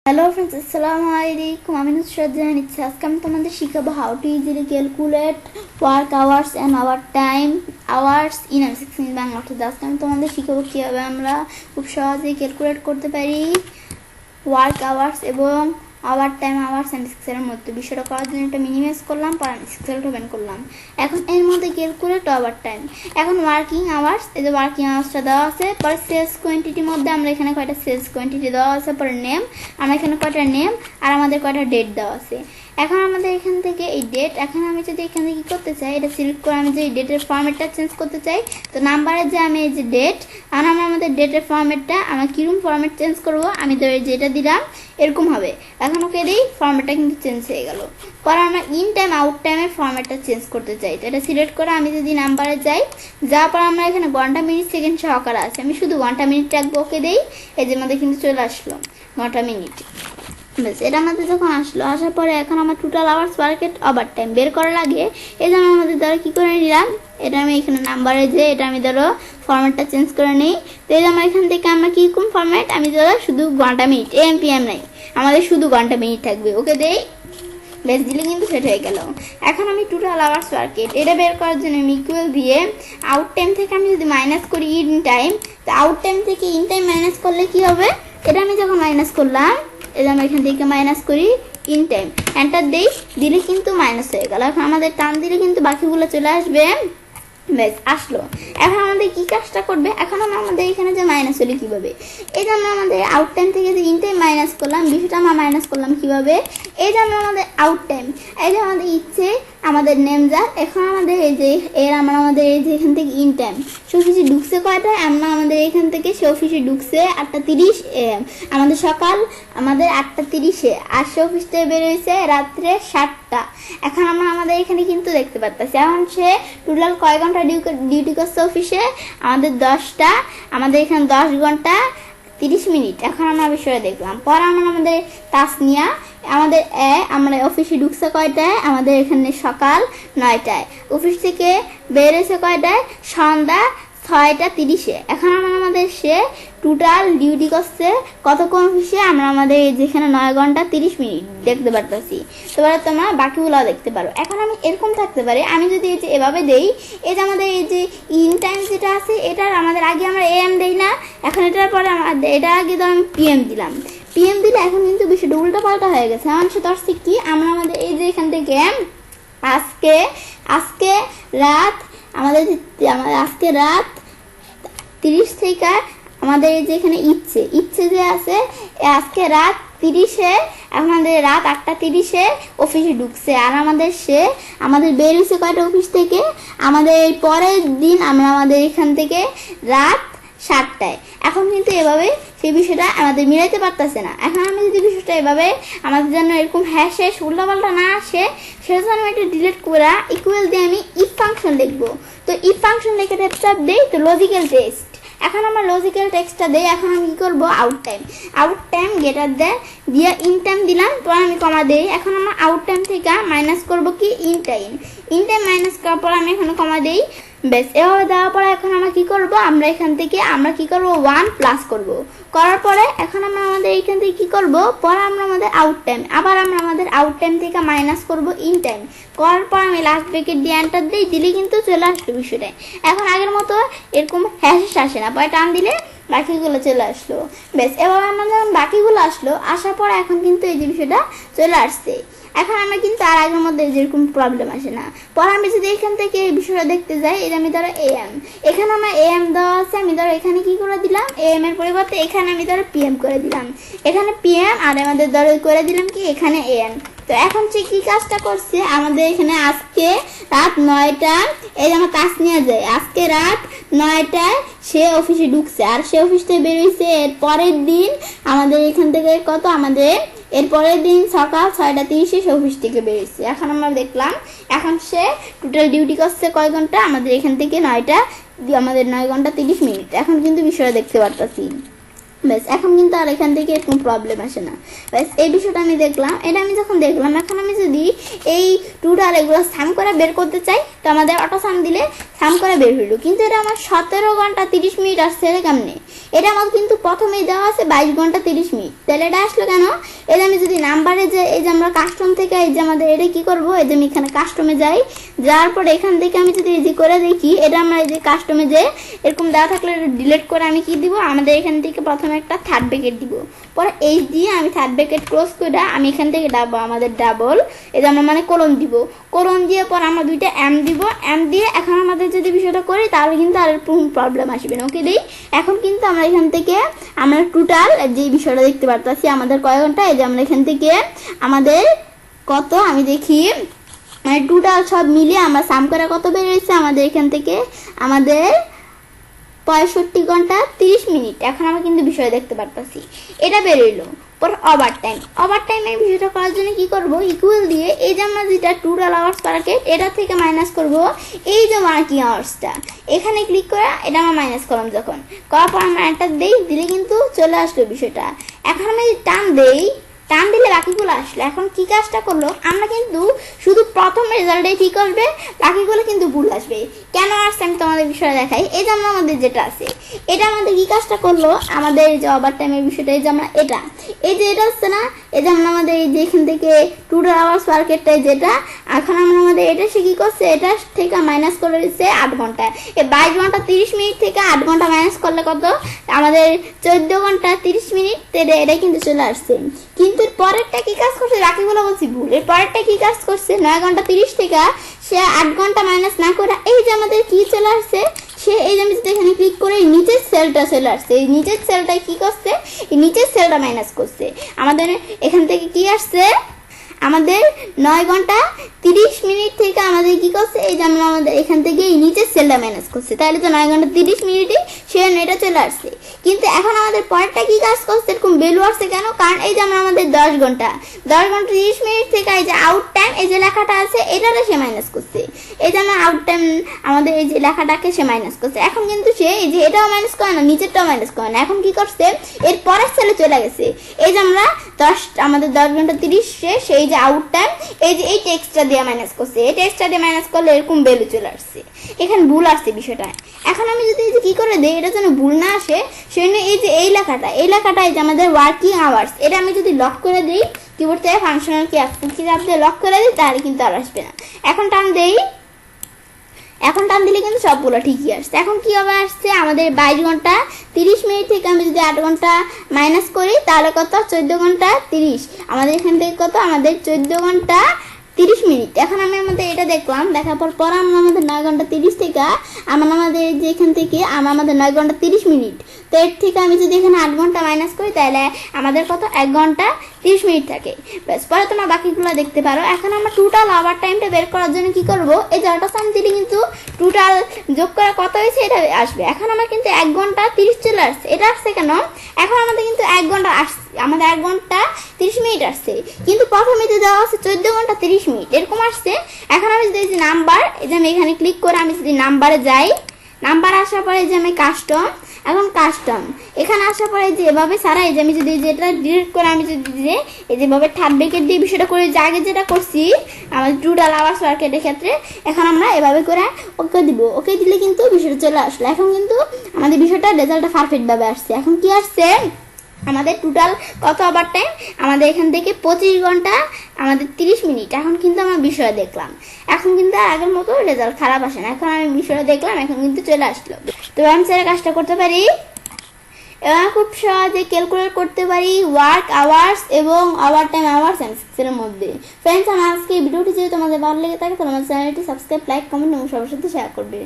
Hello friends, আসসালামু আলাইকুম। আমি নুসরাত জাহান ইচ্ছে। আজকে আমি তোমাদের শিখাবো how to easily calculate work hours and hour time hours in M6 in Bangla. অর্থাৎ আজকে আমি তোমাদের শিখাবো কীভাবে আমরা খুব সহজেই ক্যালকুলেট করতে পারি ওয়ার্ক আওয়ার্স এবং আওয়ার টাইম আওয়ার্স M6 এর মধ্যে। বিষয়টা করার জন্য একটা মিনিমাইজ করলাম, পর M6 ওপেন করলাম। এখন এর মধ্যে ক্যালকুলেট আওয়ার টাইম। এখন ওয়ার্কিং আওয়ার্স, এই যে ওয়ার্কিং আওয়ার্সটা দেওয়া আছে। পরে সেলস কোয়ান্টিটির মধ্যে আমরা এখানে কয়টা সেলস কোয়ান্টিটি দেওয়া আছে, পরে নেম আমরা এখানে কয়টা নেম আর আমাদের কয়টা ডেট দেওয়া আছে। এখন আমাদের এখান থেকে এই ডেট, এখন আমি যদি এখানে কি করতে চাই, এটা সিলেক্ট করে আমি যে ডেটের ফরম্যাটটা চেঞ্জ করতে চাই, তো নাম্বারের যে আমি এই যে ডেট আর আমাদের ডেটের ফরম্যাটটা আমরা কিরকম ফরম্যাট চেঞ্জ করব, আমি তো যেটা দিলাম এরকম হবে। এখন ওকে দিই, ফরম্যাটটা কিন্তু চেঞ্জ হয়ে গেল। পরে আমরা ইন টাইম আউট টাইমের ফরম্যাটটা চেঞ্জ করতে চাই, তো এটা সিলেক্ট করে আমি যদি নাম্বারে যাই, যাওয়ার পর আমরা এখানে ঘন্টা মিনিট সেকেন্ড সহকারে আছে, আমি শুধু ঘন্টা মিনিট রাখবো, ওকে দিই। এই যে আমাদের কিন্তু চলে আসলো ঘন্টা মিনিট। বেশ, এটা আমাদের যখন আসলো, আসার পরে এখন আমার টোটাল আওয়ার্স ওয়ার্কেট ওভার টাইম বের করার আগে এই যে আমি আমাদের ধরো কী করে নিলাম, এটা আমি এখানে নাম্বারে যে এটা আমি ধরো ফরম্যাটটা চেঞ্জ করে নিই। তো এই যে আমার এখান থেকে আমরা কীরকম ফরম্যাট, আমি ধরো শুধু ঘন্টা মিনিট AM PM নাই, আমাদের শুধু ঘন্টা মিনিট থাকবে, ওকে দেই। বেশ, দিলে কিন্তু সেট হয়ে গেল। এখন আমি টোটাল আওয়ার্স ওয়ার্কেট এটা বের করার জন্য আমি ইকুয়াল দিয়ে আউট টাইম থেকে আমি যদি মাইনাস করি ইন টাইম, তো আউট টাইম থেকে ইন টাইম মাইনাস করলে কি হবে, এটা আমি যখন মাইনাস করলাম, এটা আমি এখান থেকে মাইনাস করি ইন টাইম, এন্টার দেই, দিলে কিন্তু মাইনাস হয়ে গেল। এখন আমাদের টান দিলে কিন্তু বাকিগুলো চলে আসবে। বেশ, আসলো। এখন আমাদের কি কাজটা করবে, এখন আমরা আমাদের এখানে যে মাইনাস হলে কীভাবে, এই যে আমরা আমাদের আউট টাইম থেকে যে ইন টাইম মাইনাস করলাম, বিষয়টা আমরা মাইনাস করলাম কীভাবে, এই যে আমরা আমাদের আউট টাইম, এই যে আমাদের ইচ্ছে আমাদের নেম যা, এখন আমাদের এই যে আমরা আমাদের এই যে এখান থেকে ইন টাইম সে অফিসে ঢুকছে কয়টায়, আমরা আমাদের এখান থেকে সে অফিসে ঢুকছে 8:30 AM, আমাদের সকাল আমাদের 8:30-এ, আর সে অফিস থেকে বেরোয়েছে রাত্রে 7টা। এখন আমরা আমাদের এখানে কিন্তু দেখতে পাচ্ছি এখন সে টোটাল কয় ঘন্টা ডিউটি করছে অফিসে, আমাদের 10টা, আমাদের এখানে 10 ঘন্টা 30 মিনিট। এখন আমরা বিষয়ে দেখলাম। পর আমরা আমাদের তাসনিয়া, আমাদের আমরা অফিসে ঢুকছে কয়টায়, আমাদের এখানে সকাল 9টায়, অফিস থেকে বেরিয়েছে কয়টায়, সন্ধ্যা 6:30-এ। এখন আমরা আমাদের সে টোটাল ডিউটি করছে কতক্ষণ অফিসে, আমরা আমাদের যেখানে 9 ঘন্টা 30 মিনিট দেখতে পারতেছি। এবারে তোমরা বাকিগুলো দেখতে পারো। এখন আমি এরকম থাকতে পারে, আমি যদি এই যে এভাবে দেই, এই যে আমাদের এই যে ইন টাইম যেটা আছে, এটার আমাদের আগে আমরা AM দেই না, এখন এটার পরে আমাদের এটার আগে তো আমি PM দিলাম, PM দিলে এখন কিন্তু বিষয়টা উল্টো পাল্টা হয়ে গেছে। এখন সেটা হচ্ছে কি, আমরা আমাদের এই যে এখান থেকে আজকে রাত আমাদের আজকে রাত 30 থেকে আমাদের এই যে এখানে ইচ্ছে যে আছে, আজকে রাত 30-এ আমাদের রাত 8:30-এ অফিসে ঢুকছে, আর আমাদের বেরিয়েছে কয়টা অফিস থেকে, আমাদের পরের দিন আমরা আমাদের এখান থেকে রাত 7টায়। এখন কিন্তু এভাবে সেই বিষয়টা আমাদের মিলাইতে পারতেছে না। এখন আমি যদি বিষয়টা এভাবে আমাদের জন্য এরকম শেষ উল্টাপাল্টা না আসে, সেটা জন্য আমি একটা ডিলিট করে ইকুয়াল দিয়ে আমি ইফ ফাংশন লিখবো। তো ইফ ফাংশন লিখে টেক্সট দেই, তো লজিক্যাল টেক্সট, এখন আমরা লজিক্যাল টেক্সটটা দেই। এখন আমি কি করবো, আউট টাইম গেটার দিয়ে ইন টাইম দিলাম, পর আমি কমা দেই। এখন আমরা আউট টাইম থেকে মাইনাস করবো কি ইন টাইম মাইনাস করার পর আমি এখানে কমা দেই। বেশ, এভাবে দেওয়ার পরে এখন আমরা কি করব, আমরা এখান থেকে আমরা কি করব 1 প্লাস করব, করার পরে এখন আমরা আমাদের এইখান থেকে কি করব, পরে আমরা আমাদের আউট টাইম, আবার আমরা আমাদের আউট টাইম থেকে মাইনাস করব ইন টাইম, করার পর আমি লাস্ট ব্রেকেট দিয়ে এন্টার দিই, দিলে কিন্তু চলে আসলো বিষয়টা। এখন আগের মতো এরকম হ্যাশ আসে না, পরে টান দিলে বাকিগুলো চলে আসলো। বেশ, এবার আমরা যখন বাকিগুলো আসলো, আসার পর এখন কিন্তু এই যে বিষয়টা চলে আসছে। এখন আমরা কিন্তু আর আগের মধ্যে যেরকম প্রবলেম আসে না। পর আমি যদি এখান থেকে এই বিষয়টা দেখতে যাই, এটা আমি ধরো AM, এখানে আমার AM দেওয়া আছে, আমি ধরো এখানে কি করে দিলাম, AM এর পরিবর্তে এখানে আমি ধরো PM করে দিলাম, এখানে PM আর আমাদের ধরো করে দিলাম কি এখানে AM। তো এখন সে কি কাজটা করছে, আমাদের এখানে আজকে রাত 9টা, এই যে আমার কাজ নিয়ে যায়, আজকে রাত 9টায় সে অফিসে ঢুকছে, আর সে অফিস থেকে বেরিয়েছে এর পরের দিন আমাদের এখান থেকে কত, আমাদের এর পরের দিন সকাল 6:30-এ সে অফিস থেকে বেরিয়েছে। এখন আমরা দেখলাম এখন সে টোটাল ডিউটি করছে কয় ঘন্টা, আমাদের এখান থেকে আমাদের 9 ঘন্টা 30 মিনিট। এখন কিন্তু বিষয়টা দেখতে পারতাছি। ব্যাস এখন কিন্তু আর এখান থেকে কোনো প্রবলেম আসে না। ব্যাস এই বিষয়টা আমি দেখলাম। এটা আমি যখন দেখলাম, এখন আমি যদি এই টোটাল এগুলো সাম করে বের করতে চাই, তো আমাদের অটো সাম দিলে সাম করে বের হইলো। কিন্তু এটা আমার 17 ঘন্টা 30 মিনিট আসছে, এটা কেমনে? এটা আমার কিন্তু প্রথমেই দেওয়া আছে 22 ঘন্টা 30 মিনিট। তাহলে এটা আসলো কেন? এই যে আমি যদি নাম্বারে যে এই যে আমরা কাস্টম থেকে এই যে আমাদের এটা কি করব, এই যে আমি এখানে কাস্টমে যাই, যাওয়ার পরে এখান থেকে আমি যদি এই যে করে দেখি, এটা আমরা এই যে কাস্টমে যে এরকম দেওয়া থাকলে এটা ডিলিট করে আমি কি দিব, আমাদের এখান থেকে প্রথমে একটা থার্ড ব্র্যাকেট দিব, পরে এইচ দিয়ে আমি থার্ড ব্র্যাকেট ক্লোজ করে আমি এখান থেকে আমাদের ডাবল এই যে আমরা মানে কোলন দিব, কোলন দিয়ে পর আমরা দুইটা এম দিব, এম দিয়ে এখন আমাদের যদি বিষয়টা করি তাহলে কিন্তু আর প্রবলেম আসবে না। ওকে দিই। এখন কিন্তু আমরা এখান থেকে আমরা টোটাল যে বিষয়টা দেখতে পারতেছি আমাদের কয় ঘন্টা, এই যে আমরা এখান থেকে আমাদের কত আমি দেখি, মানে টোটাল সব মিলিয়ে আমরা সাম করে কত বের হয়েছে আমাদের এখান থেকে, আমাদের 65 ঘন্টা 30 মিনিট। এখন আমরা কিন্তু বিষয় দেখতে পারতেছি এটা বেরোইলো। পর ওভারটাইমের বিষয়টা করার জন্য কি করব, ইকুয়াল দিয়ে এই যে আমরা যেটা টোটাল আওয়ার্স পার্কেট এটা থেকে মাইনাস করব এই যে ওয়ার্কিং আওয়ার্সটা, এখানে ক্লিক করে এটা আমরা মাইনাস করলাম, যখন করার পর আমরা একটা দিলে কিন্তু চলে আসলো বিষয়টা। এখন আমি টান দিলে বাকিগুলো আসলো। এখন কি কাজটা করলো, আমরা কিন্তু শুধু প্রথম রেজাল্টে ঠিক আসবে, বাকিগুলো কিন্তু ভুল আসবে। কেন আসছে আমি তোমাদের বিষয়ে দেখাই। এই যে আমরা আমাদের যেটা আছে এটা আমাদের কি কাজটা করলো, আমাদের যে ওভারটাইমের বিষয়টা, এই যে আমরা এটা এই যে এটা হচ্ছে না, এই যে আমরা আমাদের এই যে এখান থেকে টোটাল আওয়ার্স পার্কেটটাই যেটা, এখন আমরা আমাদের এটা সে কি করছে, এটা থেকে মাইনাস করে দিচ্ছে 8 ঘন্টা। এই 22 ঘন্টা 30 মিনিট থেকে 8 ঘন্টা মাইনাস করলে কত, আমাদের 14 ঘন্টা 30 মিনিট। এটা কিন্তু চলে আসছে। কিন্তু এর পরেরটা কি কাজ করছে, বাকিগুলো বলছি ভুল। এর পরেরটা কি কাজ করছে, 9 ঘন্টা 30 থেকে সে 8 ঘন্টা মাইনাস না করে এই যে আমাদের কি চলে আসছে, সে এই যে আমি যদি এখানে ক্লিক করে নিচের সেলটা চলে আসছে, এই নিচের সেলটা কি করছে, এই নিচের সেলটা মাইনাস করছে। আমাদের এখান থেকে কি আসছে, আমাদের 9 ঘন্টা 30 মিনিট থেকে আমাদের কি করছে, এই যে আমরা আমাদের এখান থেকে এই নিচের সেলটা মাইনাস করছে, তাহলে তো 9 ঘন্টা 30 মিনিটে সে এটা চলে আসছে। কিন্তু এখন আমাদের পরেরটা কি কাজ করছে, এরকম ভ্যালু আসছে কেন, কারণ এই যে আমরা আমাদের 10 ঘন্টা 30 মিনিট থেকে এই যে আউট টাইম এই যে লেখাটা আছে এটারে সে মাইনাস করছে। এই যে আমরা আউট টাইম আমাদের এই যে লেখাটাকে সে মাইনাস করছে। এখন কিন্তু সে এই যে এটাও মাইনাস করে না, নিচেরটাও মাইনাস করে না। এখন কি করছে, এর পরের সেলে চলে গেছে। এই যে আমরা আমাদের 10 ঘন্টা 30 শেষ, এই যে আউট টাইম এই যে এই টেক্সটটা দিয়ে মাইনাস করছে, এই টেক্সটটা দিয়ে মাইনাস করলে এরকম ভ্যালু চলে আসছে। এখানে ভুল আসছে বিষয়টা। এখন আমি যদি এই যে কি করে দেই, এটা যেন ভুল না আসে সেজন্য এই যে এই লেখাটা এই যে আমাদের ওয়ার্কিং আওয়ার্স, এটা আমি যদি লক করে দিই কিবোর্ড থেকে ফাংশনাল কি দিয়ে লক করে দিই, তাহলে কিন্তু আর আসবে না। এখন টান দিলে কিন্তু সবগুলো ঠিকই আসছে। এখন কি হবে আসছে, আমাদের 22 ঘন্টা 30 মিনিট থেকে আমি যদি 8 ঘন্টা মাইনাস করি তাহলে কত, 14 ঘন্টা 30। আমাদের এখান থেকে কত, আমাদের 14 ঘন্টা 30 মিনিট। এখন আমি আমাদের এটা দেখলাম, দেখার পর আমরা আমাদের 9 ঘন্টা 30 থেকে আমাদের যে এখান থেকে আমাদের 9 ঘন্টা 30 মিনিট, তো এর থেকে আমি যদি এখানে 8 ঘন্টা মাইনাস করি তাহলে আমাদের কত, 1 ঘন্টা 30 মিনিট থাকে। ব্যাস, পরে তোমরা বাকিগুলো দেখতে পারো। এখন আমরা টোটাল ওভার টাইমটা বের করার জন্য কি করব, এই যে অটো সাম দিলে কিন্তু টোটাল যোগ করে কত হয়েছে এটা আসবে। এখন আমার কিন্তু 1 ঘন্টা 30 চলে আসছে। এটা আসছে কেন, এখন আমাদের কিন্তু 1 ঘন্টা আসছে, আমাদের 1 ঘন্টা 30 মিনিট আসছে, কিন্তু প্রথমে যে দেওয়া আছে 14 ঘন্টা 30 মিনিট এরকম আসছে। এখন আমি যদি এই যে নাম্বার, এই যে আমি এখানে ক্লিক করে আমি যদি নাম্বারে যাই, নাম্বার আসার পরে যে আমি কাস্টম, এখন কাস্টম এখানে আসার পরে যে এভাবে সারা এই যে আমি যদি যেটা ডিলিট করে আমি যদি যে এই যেভাবে থার্ড ব্র্যাকেট দিয়ে বিষয়টা করে যে আগে যেটা করছি আমাদের টোটাল আওয়ার্স ওয়ার্কেটের ক্ষেত্রে, এখন আমরা এভাবে করে ওকে দিব। ওকে দিলে কিন্তু বিষয়টা চলে আসলো। এখন কিন্তু আমাদের বিষয়টা রেজাল্টটা পারফেক্টভাবে আসছে। এখন কি আসছে, আমাদের টোটাল কত ওভার টাইম, আমাদের এখান থেকে 25 ঘন্টা আমাদের 30 মিনিট। এখন কিন্তু আমার বিষয় দেখলাম, এখন কিন্তু আর আগের মতো রেজাল্ট খারাপ আসে না। এখন আমি বিষয়টা দেখলাম, এখন কিন্তু চলে আসলো। তো আমি সেটা কাজটা করতে পারি, খুব সহজে ক্যালকুলেট করতে পারি ওয়ার্ক আওয়ার্স এবং ওভার টাইম আওয়ার্স এর মধ্যে। ফ্রেন্ডস, আমার আজকে ভিডিওটি যদি তোমাদের ভালো লেগে থাকে তাহলে আমার চ্যানেলটি সাবস্ক্রাইব, লাইক, কমেন্ট এবং সবার সাথে শেয়ার করবে।